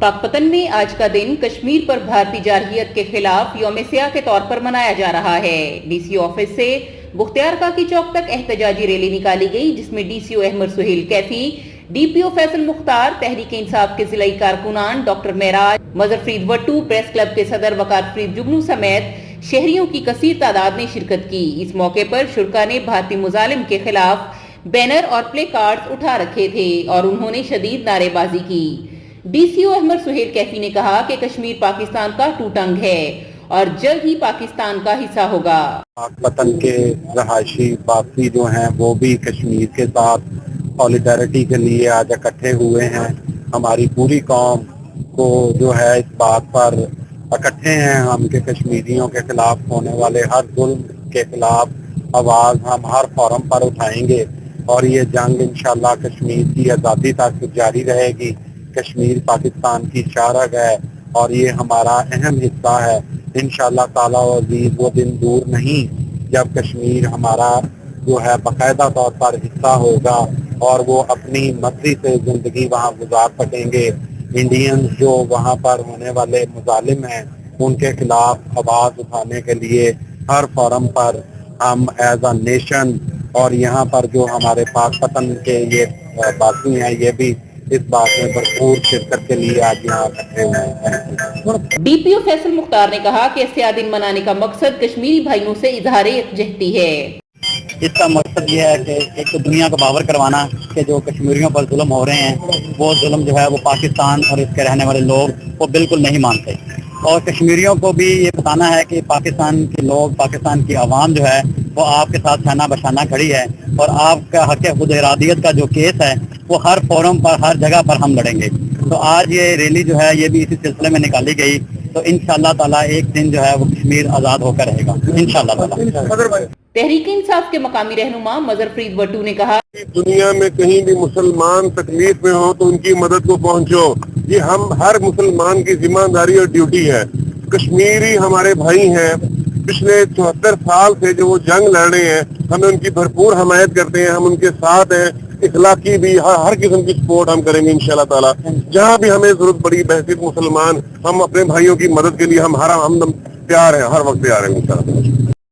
پاکپتن میں آج کا دن کشمیر پر بھارتی جارحیت کے خلاف یوم سیاہ کے طور پر منایا جا رہا ہے۔ ڈی سی او آفس سے بختیار کاکی چوک تک احتجاجی ریلی نکالی گئی، جس میں ڈی سی او احمد سہیل کیفی، ڈی پی او فیصل مختار، تحریک انصاف کے ضلعی کارکنان ڈاکٹر معراج، مظفر فرید وٹو، پریس کلب کے صدر وقار فرید جگنو سمیت شہریوں کی کثیر تعداد نے شرکت کی۔ اس موقع پر شرکاء نے بھارتی مظالم کے خلاف بینر اور پلے کارڈز اٹھا رکھے تھے اور انہوں نے شدید نعرے بازی کی۔ ڈی سی او احمد سہیل کیفی نے کہا کہ کشمیر پاکستان کا ٹوٹنگ ہے اور جلد ہی پاکستان کا حصہ ہوگا۔ پاکپتن کے رہائشی باقی جو ہیں وہ بھی کشمیر کے ساتھ سولیڈیرٹی کے لیے آج اکٹھے ہوئے ہیں۔ ہماری پوری قوم کو جو ہے اس بات پر اکٹھے ہیں ہم کہ کشمیریوں کے خلاف ہونے والے ہر ظلم کے خلاف آواز ہم ہر فورم پر اٹھائیں گے اور یہ جنگ انشاءاللہ کشمیر کی آزادی تک جاری رہے گی۔ کشمیر پاکستان کی شارگ ہے اور یہ ہمارا اہم حصہ ہے۔ انشاءاللہ تعالی و عزیز وہ دن دور نہیں جب کشمیر ہمارا جو ہے باقاعدہ طور پر حصہ ہوگا اور وہ اپنی مرضی سے زندگی وہاں گزار سکیں گے۔ انڈینز جو وہاں پر ہونے والے مظالم ہیں ان کے خلاف آواز اٹھانے کے لیے ہر فورم پر ہم ایز اے نیشن اور یہاں پر جو ہمارے پاکپتن کے یہ باقی ہیں یہ بھی اس بات میں بھرپور شرکت کے لیے آج یہاں اکٹھے ہوئے ہیں۔ ڈی پی او فیصل مختار نے کہا کہ سیاہ دن منانے کا مقصد کشمیری بھائیوں سے اظہار یکجہتی ہے۔ اس کا مقصد یہ ہے کہ ایک تو دنیا کو باور کروانا کہ جو کشمیریوں پر ظلم ہو رہے ہیں وہ ظلم جو ہے وہ پاکستان اور اس کے رہنے والے لوگ وہ بالکل نہیں مانتے، اور کشمیریوں کو بھی یہ بتانا ہے کہ پاکستان کے لوگ، پاکستان کی عوام جو ہے وہ آپ کے ساتھ شانہ بشانہ کھڑی ہے اور آپ کا حق خود ارادیت کا جو کیس ہے وہ ہر فورم پر ہر جگہ پر ہم لڑیں گے۔ تو آج یہ ریلی جو ہے یہ بھی اسی سلسلے میں نکالی گئی، تو انشاءاللہ تعالیٰ ایک دن جو ہے وہ کشمیر آزاد ہو کر رہے گا انشاءاللہ تعالیٰ۔ تحریک انصاف کے مقامی رہنما مظفر فرید وٹو نے کہا دنیا میں کہیں بھی مسلمان تکلیف میں ہو تو ان کی مدد کو پہنچو، یہ ہم ہر مسلمان کی ذمہ داری اور ڈیوٹی ہے۔ کشمیری ہمارے بھائی ہیں، پچھلے 74 سال سے جو وہ جنگ لڑ رہے ہیں، ہمیں ان کی بھرپور حمایت کرتے ہیں، ہم ان کے ساتھ ہیں، اخلاقی بھی ہر قسم کی سپورٹ ہم کریں گے انشاءاللہ تعالیٰ۔ جہاں بھی ہمیں ضرورت پڑی بحیثیت مسلمان، ہم اپنے بھائیوں کی مدد کے لیے ہم تیار ہیں، ہر وقت تیار ہیں انشاءاللہ۔